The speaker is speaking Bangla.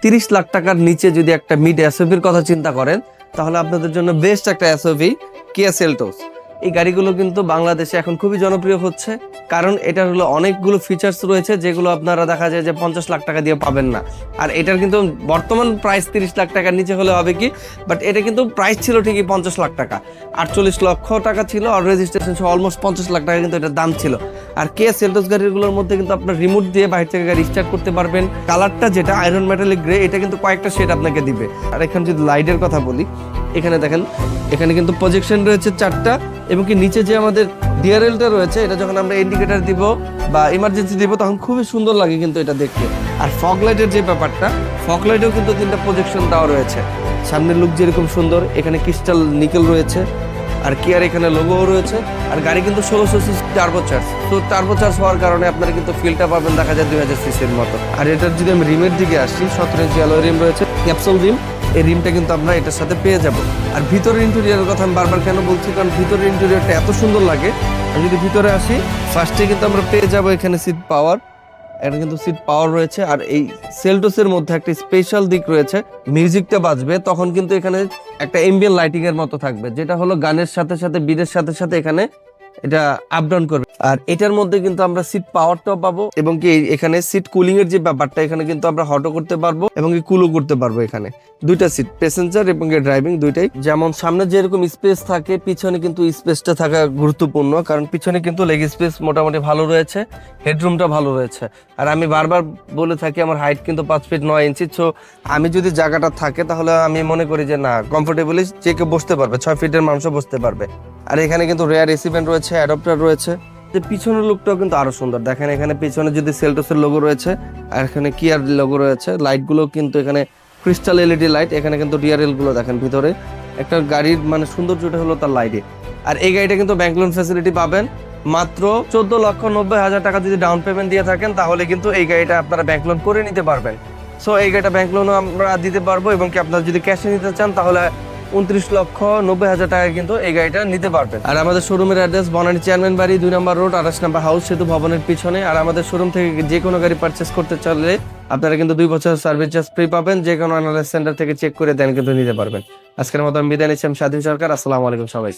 30 লাখ টাকার নিচে যদি একটা মিড এসইউভির কথা চিন্তা করেন, তাহলে আপনাদের জন্য বেস্ট একটা এসইউভি কিয়া সেলটোস। এই গাড়িগুলো কিন্তু বাংলাদেশে এখন খুবই জনপ্রিয় হচ্ছে, কারণ এটার হলো অনেকগুলো ফিচার্স রয়েছে যেগুলো আপনারা দেখা যায় যে 50 লাখ টাকা দিয়ে পাবেন না। আর এটার কিন্তু বর্তমান প্রাইস 30 লাখ টাকার নিচে হলে হবে কি, বাট এটা কিন্তু প্রাইস ছিল ঠিকই 50 লাখ টাকা, 48 লক্ষ টাকা ছিল, আর রেজিস্ট্রেশন সহ অলমোস্ট 50 লাখ টাকা কিন্তু এটার দাম ছিল। আর কিয়া সেলটোস গাড়িগুলোর মধ্যে কিন্তু আপনার রিমোট দিয়ে বাইরে থেকে গাড়ি স্টার্ট করতে পারবেন। কালারটা যেটা আয়রন মেটালিক গ্রে, এটা কিন্তু কয়েকটা শেড আপনাকে দিবে। আর এখানে যদি লাইটের কথা বলি, এখানে দেখেন এখানে কিন্তু প্রজেকশন রয়েছে 4টা, এবং কি নিচে যে আমাদের ডিআরএলটা রয়েছে, এটা যখন আমরা ইন্ডিকেটর দিব বা ইমার্জেন্সি দিব তখন খুবই সুন্দর লাগে কিন্তু এটা দেখতে। আর ফগ লাইটের যে ব্যাপারটা, ফগ লাইটেও কিন্তু 3টা প্রজেকশন দেওয়া রয়েছে। সামনের লুক যেরকম সুন্দর, এখানে ক্রিস্টাল নিকেল রয়েছে, আর কিয়ার এখানে লোগোও রয়েছে। আর গাড়ি কিন্তু 1600 সিসি টার্বো চার্জ, তো টার্বো চার্জ হওয়ার কারণে আপনারা কিন্তু ফিলটা পাবেন দেখা যায় 2000 সিসির মতো। আর এটার যদি আমি রিমের দিকে আসি, 17 ইঞ্চি অ্যালয় রিম রয়েছে, ক্যাপসুল রিম। এই রিমটা কিন্তু আমরা এটার সাথে পেয়ে যাব। আর ভিতরের ইন্টেরিয়রের কথা আমি বারবার কেন বলছি, কারণ ভিতরের ইন্টেরিয়রটা এত সুন্দর লাগে। আর যদি ভিতরে আসি, ফার্স্টে কিন্তু আমরা পেয়ে যাব এখানে সিট পাওয়ার, এটা কিন্তু সিট পাওয়ার রয়েছে। আর এই সেলটোসের মধ্যে একটা স্পেশাল দিক রয়েছে, মিউজিকটা বাজবে তখন কিন্তু এখানে একটা এম্বিয়েন্ট লাইটিং এর মতো থাকবে, যেটা হলো গানের সাথে সাথে বিটের সাথে সাথে এখানে এটা আপ ডাউন করবে। আর এটার মধ্যে কিন্তু আমরা সিট পাওয়ারটাও পাবো, এবং কি এখানে সিট কুলিং এর যে ব্যাপারটা, এখানে কিন্তু আমরা হটও করতে পারবো এবং কি কুলও করতে পারবো। এখানে দুইটা সিট, প্যাসেঞ্জার এবং ড্রাইভিং দুইটাই। যেমন সামনে যেরকম স্পেস থাকে, পিছনে কিন্তু স্পেসটা থাকা গুরুত্বপূর্ণ, কারণ পিছনে কিন্তু লেগ স্পেস মোটামুটি ভালো রয়েছে, হেডরুমটা ভালো রয়েছে। আর আমি বারবার বলে থাকি আমার হাইট কিন্তু 5 ফিট 9 ইঞ্চি, সো আমি যদি জায়গাটা থাকে তাহলে আমি মনে করি যে না, কমফোর্টেবলি যে কেউ বসতে পারবে, 6 ফিটের মানুষও বসতে পারবে। আর এখানে কিন্তু রেয়ার এসি ভেন্ট রয়েছে, অ্যাডাপ্টার রয়েছে। যে পিছনের লুকটাও কিন্তু আরো সুন্দর, দেখেন এখানে পিছনে যদি সেলটোসের লোগো রয়েছে, আর এখানে কিয়ার লোগো রয়েছে। লাইটগুলো কিন্তু এখানে ক্রিস্টাল এলইডি লাইট, এখানে কিন্তু ডিআরএল গুলো দেখেন ভিতরে। একটা গাড়ির মানে সৌন্দর্যটা হলো তার লাইটে। আর এই গাড়িটা কিন্তু ব্যাংক লোন ফ্যাসিলিটি পাবেন মাত্র 14,90,000 টাকা যদি ডাউন পেমেন্ট দিয়ে থাকেন, তাহলে কিন্তু এই গাড়িটা আপনারা ব্যাংক লোন করে নিতে পারবেন। সো এই গাড়িটা ব্যাংক লোনও আমরা দিতে পারবো, এবং কি আপনারা যদি ক্যাশে নিতে চান তাহলে 29,90,000 টাকায় কিন্তু এই গাড়িটা নিতে পারবেন। আর আমাদের শোরুমের অ্যাড্রেস বনানী চেয়ারম্যান বাড়ি 2 নম্বর রোড, 28 নম্বর হাউস, সেতু ভবনের পিছনে। আর আমাদের শোরুম থেকে যে কোনো গাড়ি পারচেস করতে চাইলে আপনারা কিন্তু 2 বছর সার্ভিস চার্জ ফ্রি পাবেন, যে কোনো অ্যানালাইজ সেন্টার থেকে চেক করে দেন কিন্তু নিতে পারবেন। আজকের মতো আমি বিদায় নিচ্ছি, আমি স্বাধীন সরকার। আসসালামু আলাইকুম সবাই।